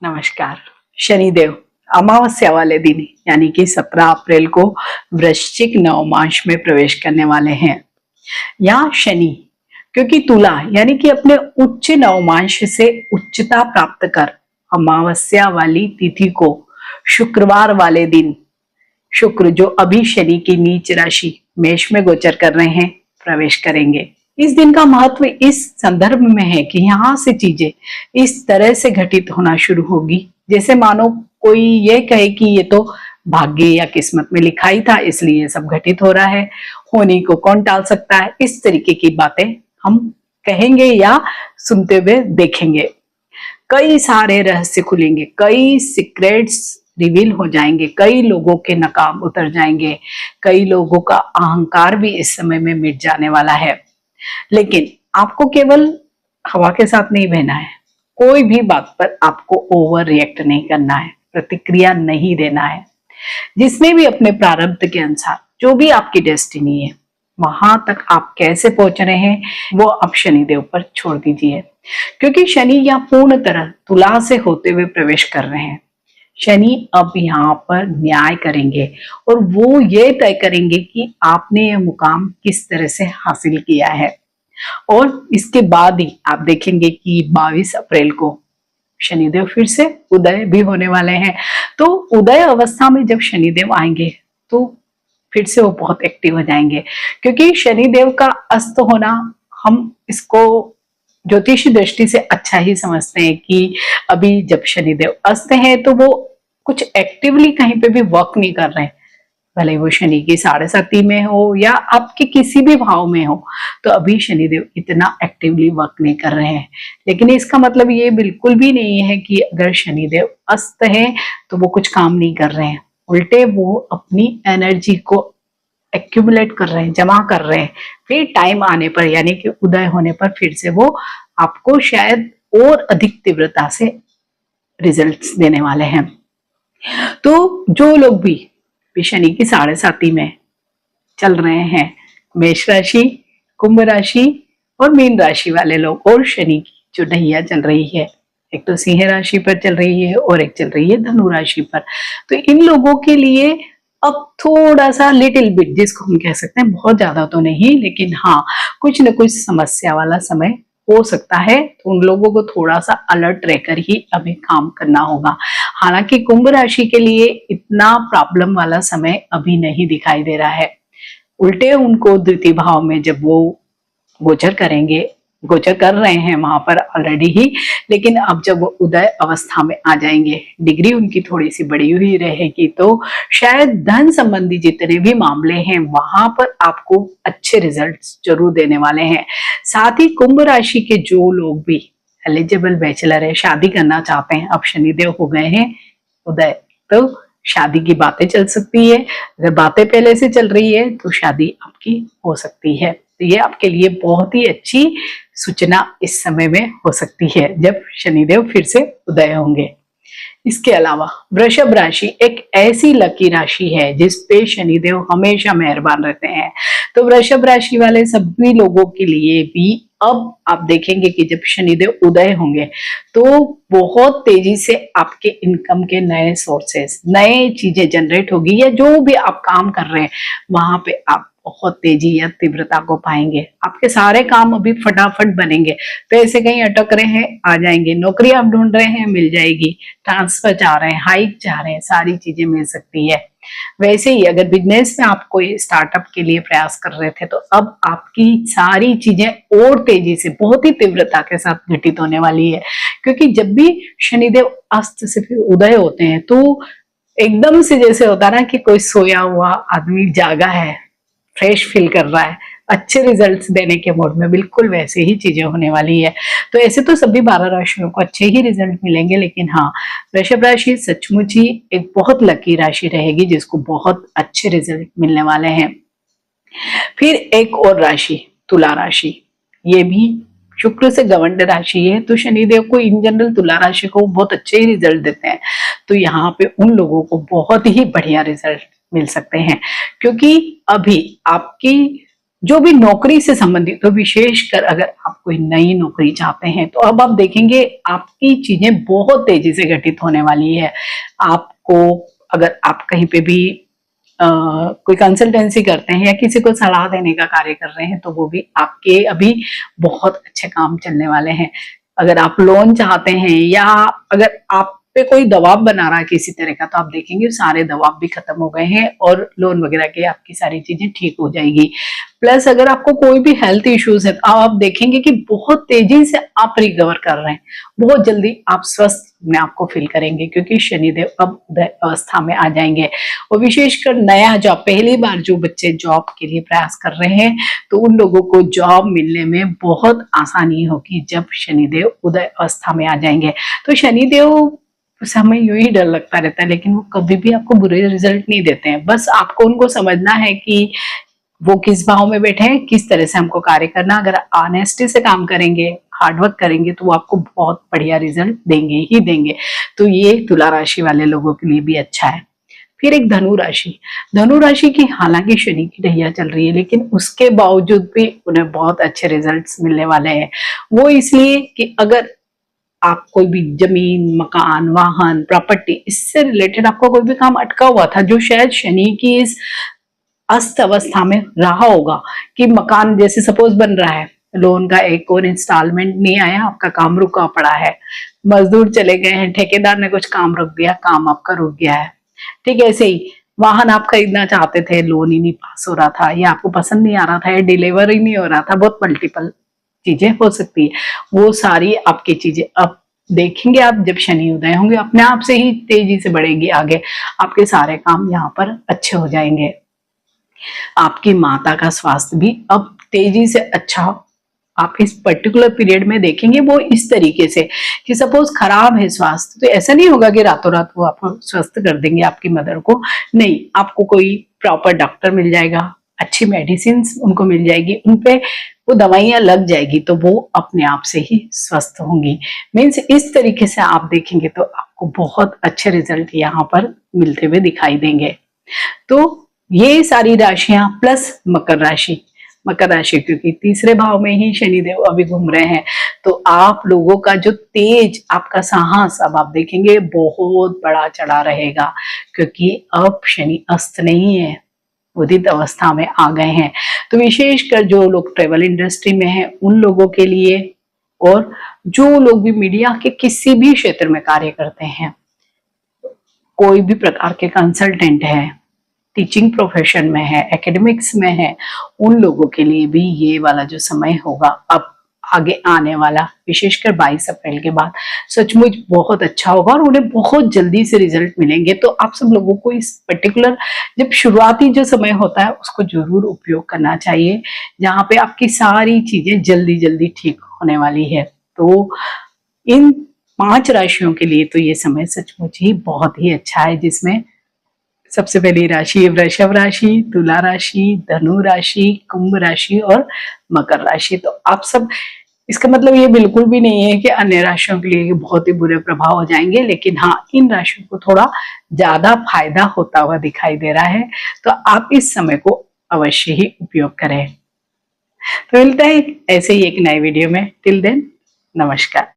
नमस्कार। शनिदेव अमावस्या वाले दिन यानी कि 17 अप्रैल को वृश्चिक नवमांश में प्रवेश करने वाले हैं। यहाँ शनि क्योंकि तुला यानी कि अपने उच्च नवमांश से उच्चता प्राप्त कर अमावस्या वाली तिथि को शुक्रवार वाले दिन शुक्र जो अभी शनि की नीच राशि मेष में गोचर कर रहे हैं प्रवेश करेंगे। इस दिन का महत्व इस संदर्भ में है कि यहाँ से चीजें इस तरह से घटित होना शुरू होगी जैसे मानो कोई ये कहे कि ये तो भाग्य या किस्मत में लिखा ही था इसलिए ये सब घटित हो रहा है, होने को कौन टाल सकता है। इस तरीके की बातें हम कहेंगे या सुनते हुए देखेंगे। कई सारे रहस्य खुलेंगे, कई सीक्रेट्स रिवील हो जाएंगे, कई लोगों के नकाब उतर जाएंगे, कई लोगों का अहंकार भी इस समय में मिट जाने वाला है। लेकिन आपको केवल हवा के साथ नहीं बहना है, कोई भी बात पर आपको ओवर रिएक्ट नहीं करना है, प्रतिक्रिया नहीं देना है। जिसने भी अपने प्रारब्ध के अनुसार जो भी आपकी डेस्टिनी है वहां तक आप कैसे पहुंच रहे हैं वो अब शनिदेव पर छोड़ दीजिए, क्योंकि शनि यहाँ पूर्ण तरह तुला से होते हुए प्रवेश कर रहे हैं। शनि अब यहाँ पर न्याय करेंगे और वो ये तय करेंगे कि आपने यह मुकाम किस तरह से हासिल किया है। और इसके बाद ही आप देखेंगे कि 22 अप्रैल को शनिदेव फिर से उदय भी होने वाले हैं। तो उदय अवस्था में जब शनिदेव आएंगे तो फिर से वो बहुत एक्टिव हो जाएंगे, क्योंकि शनिदेव का अस्त होना हम इसको ज्योतिषी दृष्टि से अच्छा ही समझते हैं कि अभी जब शनिदेव अस्त है तो वो कुछ एक्टिवली कहीं पे भी वर्क नहीं कर रहे हैं, भले वो शनि की 7.5 में हो या आपके किसी भी भाव में हो, तो अभी शनिदेव इतना एक्टिवली वर्क नहीं कर रहे हैं। लेकिन इसका मतलब ये बिल्कुल भी नहीं है कि अगर शनिदेव अस्त है तो वो कुछ काम नहीं कर रहे हैं, उल्टे वो अपनी एनर्जी को एक्यूमुलेट कर रहे हैं, जमा कर रहे हैं। फिर टाइम आने पर यानी कि उदय होने पर फिर से वो आपको शायद और अधिक तीव्रता से रिजल्ट्स देने वाले हैं। तो जो लोग भी शनि की 7.5 में चल रहे हैं, मेष राशि, कुंभ राशि और मीन राशि वाले लोग, और शनि की जो ढैया चल रही है, एक तो सिंह राशि पर चल रही है और एक चल रही है धनु राशि पर, तो इन लोगों के लिए अब थोड़ा सा लिटिल बिट, जिसको हम कह सकते हैं बहुत ज्यादा तो नहीं लेकिन हाँ कुछ न कुछ समस्या वाला समय हो सकता है। तो उन लोगों को थोड़ा सा अलर्ट रहकर ही अभी काम करना होगा। हालांकि कुंभ राशि के लिए इतना प्रॉब्लम वाला समय अभी नहीं दिखाई दे रहा है, उल्टे उनको द्वितीय भाव में जब वो गोचर करेंगे, गोचर कर रहे हैं वहां पर ऑलरेडी ही, लेकिन अब जब वो उदय अवस्था में आ जाएंगे, डिग्री उनकी थोड़ी सी बढ़ी हुई रहेगी, तो शायद धन संबंधी जितने भी मामले हैं वहां पर आपको अच्छे रिजल्ट्स जरूर देने वाले हैं। साथ ही कुंभ राशि के जो लोग भी एलिजिबल बैचलर है, शादी करना चाहते हैं, अब शनिदेव हो गए हैं उदय, तो शादी की बातें चल सकती है। अगर बातें पहले से चल रही है तो शादी आपकी हो सकती है। तो ये आपके लिए बहुत ही अच्छी सूचना इस समय में हो सकती है जब शनिदेव फिर से उदय होंगे। इसके अलावा वृषभ राशि एक ऐसी लकी राशि है जिस पे शनिदेव हमेशा मेहरबान रहते हैं। तो वृषभ राशि वाले सभी लोगों के लिए भी अब आप देखेंगे कि जब शनिदेव उदय होंगे तो बहुत तेजी से आपके इनकम के नए सोर्सेस, नए चीजें जनरेट होगी, या जो भी आप काम कर रहे हैं वहां पे आप बहुत तेजी या तीव्रता को पाएंगे। आपके सारे काम अभी फटाफट बनेंगे, पैसे कहीं अटक रहे हैं आ जाएंगे, नौकरी आप ढूंढ रहे हैं मिल जाएगी, ट्रांसफर चाह रहे हैं, हाइक चाह रहे हैं, सारी चीजें मिल सकती है। वैसे ही अगर बिजनेस में आप कोई स्टार्टअप के लिए प्रयास कर रहे थे तो अब आपकी सारी चीजें और तेजी से बहुत ही तीव्रता के साथ घटित होने वाली है, क्योंकि जब भी शनिदेव अस्त से फिर उदय होते हैं तो एकदम से जैसे होता है ना कि कोई सोया हुआ आदमी जागा है, फ्रेश फील कर रहा है, अच्छे रिजल्ट्स देने के मोड में, बिल्कुल वैसे ही चीजें होने वाली है। तो ऐसे तो सभी 12 राशियों को अच्छे ही रिजल्ट मिलेंगे, लेकिन हाँ वृषभ राशि सचमुच ही एक बहुत लकी राशि रहेगी जिसको बहुत अच्छे रिजल्ट मिलने वाले हैं। फिर एक और राशि तुला राशि, ये भी शुक्र से गवर्नड राशि है, तो शनिदेव को इन जनरल तुला राशि को बहुत अच्छे ही रिजल्ट देते हैं। तो यहाँ पे उन लोगों को बहुत ही बढ़िया रिजल्ट मिल सकते हैं, क्योंकि अभी आपकी जो भी नौकरी से संबंधित, तो विशेषकर अगर आप कोई नई नौकरी चाहते हैं तो अब आप देखेंगे आपकी चीजें बहुत तेजी से घटित होने वाली है। आपको अगर आप कहीं पे भी कोई कंसल्टेंसी करते हैं या किसी को सलाह देने का कार्य कर रहे हैं तो वो भी आपके अभी बहुत अच्छे काम चलने वाले हैं। अगर आप लोन चाहते हैं या अगर आप पे कोई दबाव बना रहा है किसी तरह का, तो आप देखेंगे सारे दबाव भी खत्म हो गए हैं और लोन वगैरह के आपकी सारी चीजें ठीक हो जाएगी। प्लस अगर आपको कोई भी हेल्थ इश्यूज है तो आप देखेंगे कि बहुत तेजी से आप रिकवर कर रहे हैं, बहुत जल्दी आप स्वस्थ अपने आप को फील करेंगे, क्योंकि शनिदेव अब उदय अवस्था में आ जाएंगे। और विशेषकर नया जॉब, पहली बार जो बच्चे जॉब के लिए प्रयास कर रहे हैं तो उन लोगों को जॉब मिलने में बहुत आसानी होगी जब शनिदेव उदय अवस्था में आ जाएंगे। तो शनिदेव हमें यूं ही डर लगता रहता है, लेकिन वो कभी भी आपको बुरे रिजल्ट नहीं देते हैं। बस आपको उनको समझना है कि वो किस भाव में बैठे हैं, किस तरह से हमको कार्य करना। अगर ऑनेस्टी से काम करेंगे, हार्डवर्क करेंगे तो वो आपको बहुत बढ़िया रिजल्ट देंगे ही देंगे। तो ये तुला राशि वाले लोगों के लिए भी अच्छा है। फिर एक धनु राशि, धनु राशि की हालांकि शनि की ढैया चल रही है, लेकिन उसके बावजूद भी उन्हें बहुत अच्छे रिजल्ट्स मिलने वाले हैं। वो इसलिए कि अगर आप कोई भी जमीन, मकान, वाहन, प्रॉपर्टी, इससे रिलेटेड आपका कोई भी काम अटका हुआ था जो शायद शनि की इस अस्त अवस्था में रहा होगा, कि मकान जैसे सपोज बन रहा है, लोन का एक और इंस्टॉलमेंट नहीं आया, आपका काम रुका पड़ा है, मजदूर चले गए हैं, ठेकेदार ने कुछ काम रोक दिया, काम आपका रुक गया है। ठीक है, ऐसे ही वाहन आप खरीदना चाहते थे, लोन ही नहीं पास हो रहा था, या आपको पसंद नहीं आ रहा था, या डिलीवर ही नहीं हो रहा था, बहुत मल्टीपल चीजें हो सकती है। वो सारी आपकी चीजें अब देखेंगे आप जब शनि उदय होंगे, अपने आप से ही तेजी से बढ़ेगी आगे, आपके सारे काम यहाँ पर अच्छे हो जाएंगे। आपकी माता का स्वास्थ्य भी अब तेजी से अच्छा आप इस पर्टिकुलर पीरियड में देखेंगे। वो इस तरीके से कि सपोज खराब है स्वास्थ्य, तो ऐसा नहीं होगा कि रातों रात वो आपको स्वस्थ कर देंगे आपकी मदर को, नहीं, आपको कोई प्रॉपर डॉक्टर मिल जाएगा, अच्छी मेडिसिन उनको मिल जाएगी, उनपे वो दवाइयां लग जाएगी, तो वो अपने आप से ही स्वस्थ होंगी। मीन्स इस तरीके से आप देखेंगे तो आपको बहुत अच्छे रिजल्ट यहाँ पर मिलते हुए दिखाई देंगे। तो ये सारी राशियां प्लस मकर राशि, मकर राशि क्योंकि तीसरे भाव में ही शनिदेव अभी घूम रहे हैं, तो आप लोगों का जो तेज, आपका साहस अब आप देखेंगे बहुत बड़ा चढ़ा रहेगा, क्योंकि अब शनि अस्त नहीं है, उदित अवस्था में आ गए हैं। तो विशेषकर जो लोग ट्रेवल इंडस्ट्री में हैं उन लोगों के लिए, और जो लोग भी मीडिया के किसी भी क्षेत्र में कार्य करते हैं, कोई भी प्रकार के कंसल्टेंट है, टीचिंग प्रोफेशन में है, एकेडमिक्स में है, उन लोगों के लिए भी ये वाला जो समय होगा अब आगे आने वाला, विशेषकर 22 अप्रैल के बाद, सचमुच बहुत अच्छा होगा और उन्हें बहुत जल्दी से रिजल्ट मिलेंगे। तो आप सब लोगों को इस पर्टिकुलर जब शुरुआती जो समय होता है उसको जरूर उपयोग करना चाहिए, जहाँ पे आपकी सारी चीजें जल्दी जल्दी ठीक होने वाली है। तो इन 5 राशियों के लिए तो ये समय सचमुच ही बहुत ही अच्छा है, जिसमें सबसे पहली राशि है वृषभ राशि, तुला राशि, धनु राशि, कुंभ राशि और मकर राशि। तो आप सब, इसका मतलब ये बिल्कुल भी नहीं है कि अन्य राशियों के लिए बहुत ही बुरे प्रभाव हो जाएंगे, लेकिन हाँ, इन राशियों को थोड़ा ज्यादा फायदा होता हुआ दिखाई दे रहा है, तो आप इस समय को अवश्य ही उपयोग करें। तो मिलता है ऐसे ही एक नए वीडियो में, टिल देन नमस्कार।